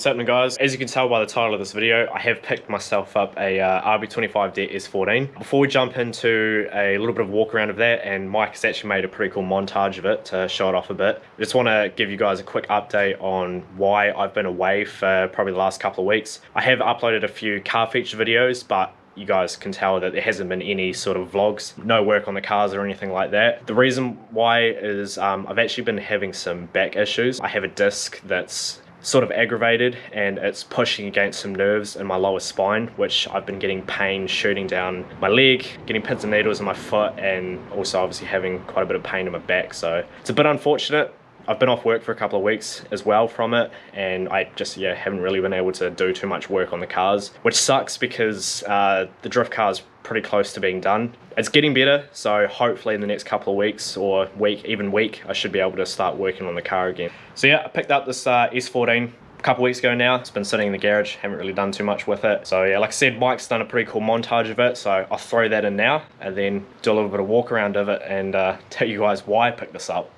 What's happening, guys? As you can tell by the title of this video, I have picked myself up a RB25DET S14. Before we jump into a little bit of walk around of that, and Mike has actually made a pretty cool montage of it to show it off a bit, I just want to give you guys a quick update on why I've been away for probably the last couple of weeks. I have uploaded a few car feature videos, but you guys can tell that there hasn't been any sort of vlogs, no work on the cars or anything like that. The reason why is I've actually been having some back issues. I have a disc that's sort of aggravated and it's pushing against some nerves in my lower spine, which I've been getting pain shooting down my leg, getting pins and needles in my foot, and also obviously having quite a bit of pain in my back. So it's a bit unfortunate. I've been off work for a couple of weeks as well from it, and I just haven't really been able to do too much work on the cars, which sucks because the drift car is pretty close to being done. It's getting better, so hopefully in the next couple of weeks or week, I should be able to start working on the car again. So yeah, I picked up this S14 a couple weeks ago now. It's been sitting in the garage, haven't really done too much with it. So yeah, like I said, Mike's done a pretty cool montage of it, so I'll throw that in now and then do a little bit of walk around of it and tell you guys why I picked this up.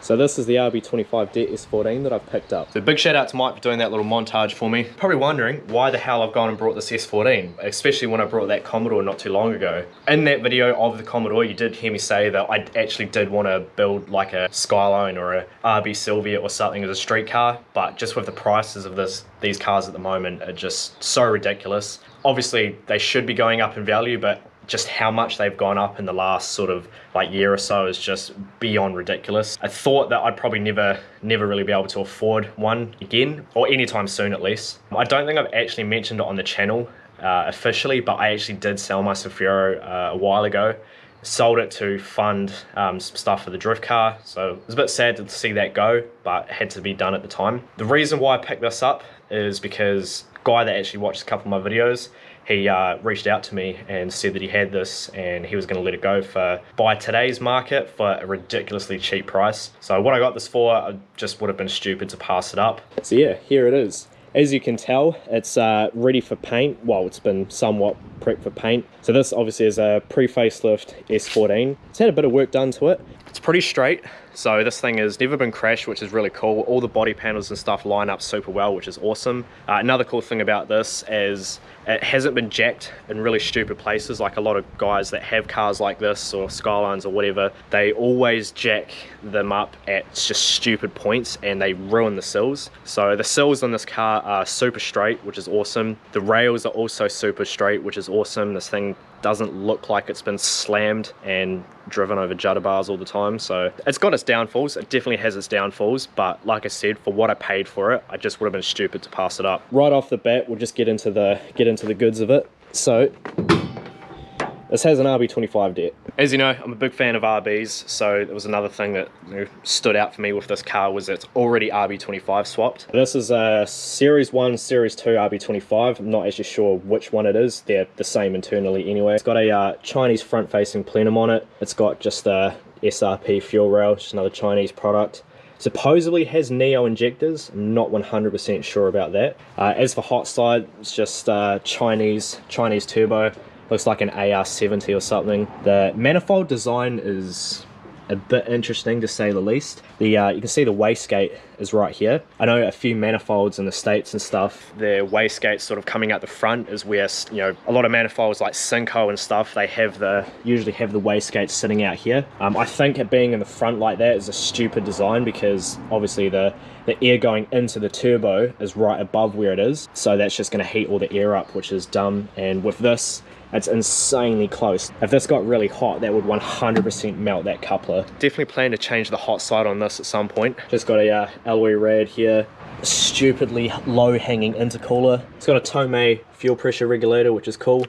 So this is the RB25DET S14 that I've picked up. So big shout out to Mike for doing that little montage for me. Probably wondering why the hell I've gone and brought this S14, especially when I brought that Commodore not too long ago. In that video of the Commodore, you did hear me say that I actually did want to build like a Skyline or a RB Silvia or something as a street car, but just with the prices of these cars at the moment are just so ridiculous. Obviously they should be going up in value, but just how much they've gone up in the last sort of like year or so is just beyond ridiculous. I thought that I'd probably never really be able to afford one again, or anytime soon at least. I don't think I've actually mentioned it on the channel officially, but I actually did sell my Silvia a while ago. Sold it to fund some stuff for the drift car, so it was a bit sad to see that go, but it had to be done at the time. The reason why I picked this up is because a guy that actually watched a couple of my videos, he reached out to me and said that he had this and he was going to let it go for, by today's market, for a ridiculously cheap price. So what I got this for, I just would have been stupid to pass it up. So yeah, here it is. As you can tell, it's ready for paint. Well, it's been somewhat prepped for paint. So this obviously is a pre-facelift S14. It's had a bit of work done to it. It's pretty straight. So this thing has never been crashed, which is really cool. All the body panels and stuff line up super well, which is awesome. Another cool thing about this is it hasn't been jacked in really stupid places. Like a lot of guys that have cars like this or Skylines or whatever, they always jack them up at just stupid points and they ruin the sills. So the sills on this car are super straight, which is awesome. The rails are also super straight, which is awesome. This thing doesn't look like it's been slammed and driven over judder bars all the time. So it's got its downfalls. It definitely has its downfalls, but like I said, for what I paid for it, I just would have been stupid to pass it up. Right off the bat, we'll just get into the goods of it. So this has an RB25DET. As you know, I'm a big fan of RBs, so there was another thing that stood out for me with this car was it's already RB25 swapped. This is a Series 1, Series 2 RB25. I'm not actually sure which one it is. They're the same internally anyway. It's got a Chinese front-facing plenum on it. It's got just the SRP fuel rail, just another Chinese product. Supposedly has Neo injectors. I'm not 100% sure about that. As for hot side, it's just Chinese turbo. Looks like an AR70 or something. The manifold design is a bit interesting to say the least. The you can see the wastegate is right here. I know a few manifolds in the States and stuff, their wastegate sort of coming out the front is where, you know, a lot of manifolds like Synco and stuff, they have usually have the wastegate sitting out here. I think it being in the front like that is a stupid design, because obviously the air going into the turbo is right above where it is, so that's just going to heat all the air up, which is dumb. And with this, it's insanely close. If this got really hot, that would 100% melt that coupler. Definitely plan to change the hot side on this at some point. Just got a alloy rad here, a stupidly low hanging intercooler. It's got a Tomei fuel pressure regulator, which is cool.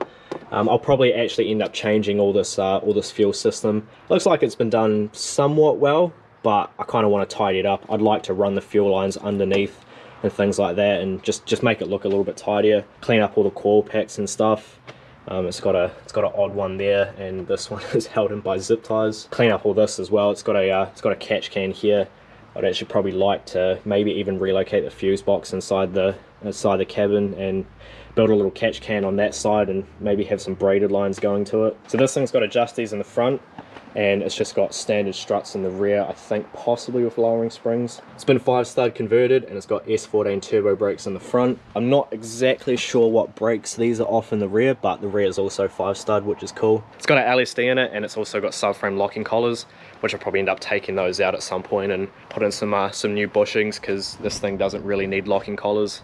I'll probably actually end up changing all this fuel system. Looks like it's been done somewhat well, but I kind of want to tidy it up. I'd like to run the fuel lines underneath and things like that, and just make it look a little bit tidier. Clean up all the coil packs and stuff. It's got an odd one there, and this one is held in by zip ties. Clean up all this as well. It's got a catch can here. I'd actually probably like to maybe even relocate the fuse box inside the cabin and build a little catch can on that side, and maybe have some braided lines going to it. So this thing's got adjusties in the front, and it's just got standard struts in the rear, I think possibly with lowering springs. It's been 5-stud converted, and it's got S14 turbo brakes in the front. I'm not exactly sure what brakes these are off in the rear, but the rear is also 5-stud, which is cool. It's got an LSD in it, and it's also got subframe locking collars, which I'll probably end up taking those out at some point and put in some new bushings, because this thing doesn't really need locking collars.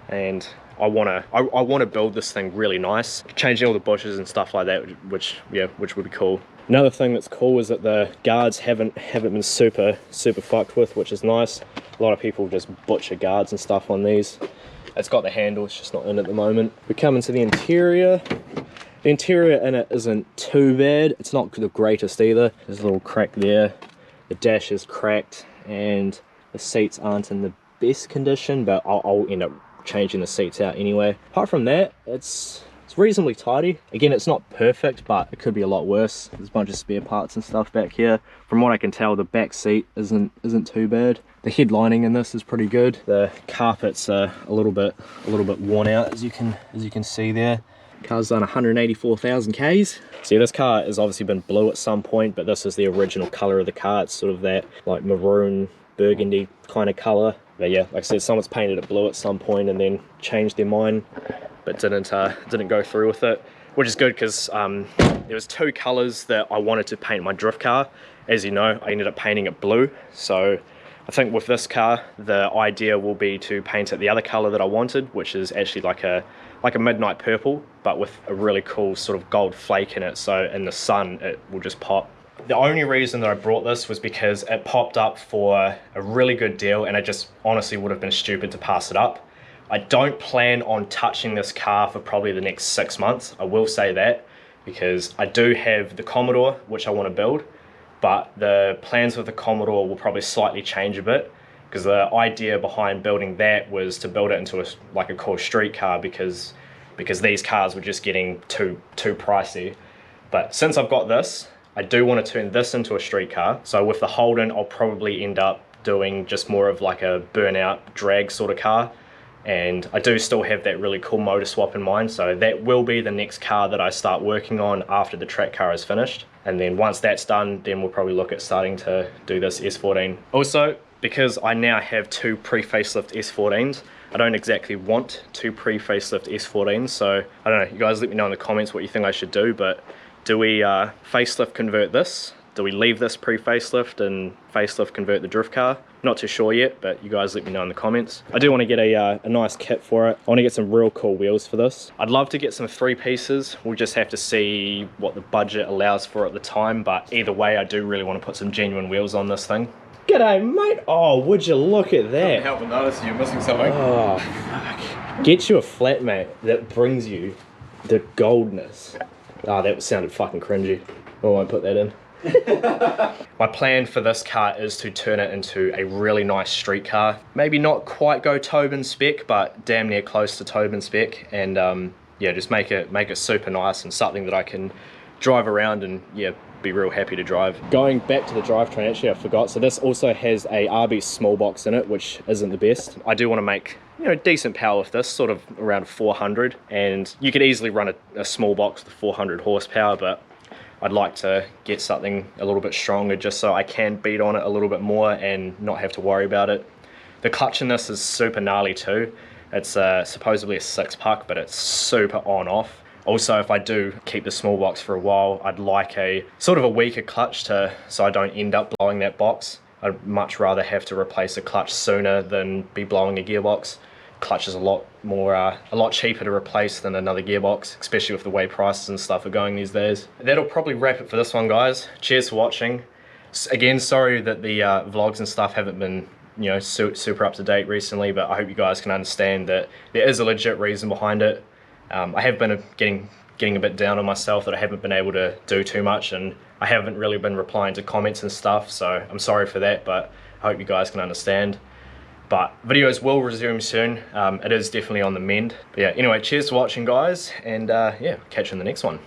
And I want to build this thing really nice, changing all the bushes and stuff like that, which would be cool. Another thing that's cool is that the guards haven't been super fucked with, which is nice. A lot of people just butcher guards and stuff on these. It's got the handle, it's just not in at the moment. We come into the interior. The interior in it isn't too bad. It's not the greatest either. There's a little crack there. The dash is cracked, and the seats aren't in the best condition, but I'll end up changing the seats out anyway. Apart from that, it's reasonably tidy. Again, it's not perfect, but it could be a lot worse. There's a bunch of spare parts and stuff back here. From what I can tell, the back seat isn't too bad. The head lining in this is pretty good. The carpets are a little bit worn out, as you can see there. Car's done 184,000 Ks. See, this car has obviously been blue at some point, but this is the original color of the car. It's sort of that like maroon burgundy kind of color. But yeah, like I said, someone's painted it blue at some point and then changed their mind, but didn't go through with it, which is good, because there was 2 colors that I wanted to paint my drift car. As you know, I ended up painting it blue. So I think with this car, the idea will be to paint it the other color that I wanted, which is actually like a midnight purple, but with a really cool sort of gold flake in it, so in the sun it will just pop. The only reason that I brought this was because it popped up for a really good deal, and it just honestly would have been stupid to pass it up. I don't plan on touching this car for probably the next 6 months. I will say that, because I do have the Commodore, which I want to build, but the plans with the Commodore will probably slightly change a bit, because the idea behind building that was to build it into a cool street car, because these cars were just getting too pricey. But since I've got this, I do want to turn this into a street car. So with the Holden, I'll probably end up doing just more of like a burnout drag sort of car. And I do still have that really cool motor swap in mind, so that will be the next car that I start working on after the track car is finished. And then once that's done, then we'll probably look at starting to do this S14. Also, because I now have 2 pre-facelift S14s, I don't exactly want 2 pre-facelift S14s, so I don't know, you guys let me know in the comments what you think I should do. But do we facelift convert this? Do we leave this pre-facelift and facelift convert the drift car? Not too sure yet, but you guys let me know in the comments. I do want to get a nice kit for it. I want to get some real cool wheels for this. I'd love to get some 3 pieces. We'll just have to see what the budget allows for at the time, but either way, I do really want to put some genuine wheels on this thing. G'day, mate. Oh, would you look at that? Couldn't help but notice you're missing something. Oh, fuck. Get you a flatmate that brings you the goldness. Oh, that sounded fucking cringy. I won't put that in. My plan for this car is to turn it into a really nice street car. Maybe not quite go Tobin spec, but damn near close to Tobin spec. And yeah, just make it super nice and something that I can drive around and yeah, be real happy to drive. Going back to the drivetrain, actually I forgot, so this also has a RB small box in it, which isn't the best. I do want to make, you know, decent power with this, sort of around 400, and you could easily run a small box with 400 horsepower, but I'd like to get something a little bit stronger just so I can beat on it a little bit more and not have to worry about it. The clutch in this is super gnarly too. It's supposedly a 6-puck, but it's super on-off. Also, if I do keep the small box for a while, I'd like a sort of a weaker clutch so I don't end up blowing that box. I'd much rather have to replace a clutch sooner than be blowing a gearbox. Clutch is a lot cheaper to replace than another gearbox, especially with the way prices and stuff are going these days. That'll probably wrap it for this one, guys. Cheers for watching. Again, sorry that the vlogs and stuff haven't been, you know, super up to date recently, but I hope you guys can understand that there is a legit reason behind it. I have been getting a bit down on myself that I haven't been able to do too much, and I haven't really been replying to comments and stuff, so I'm sorry for that, but I hope you guys can understand. But videos will resume soon. It is definitely on the mend. But yeah, anyway, cheers for watching, guys, and yeah, catch you in the next one.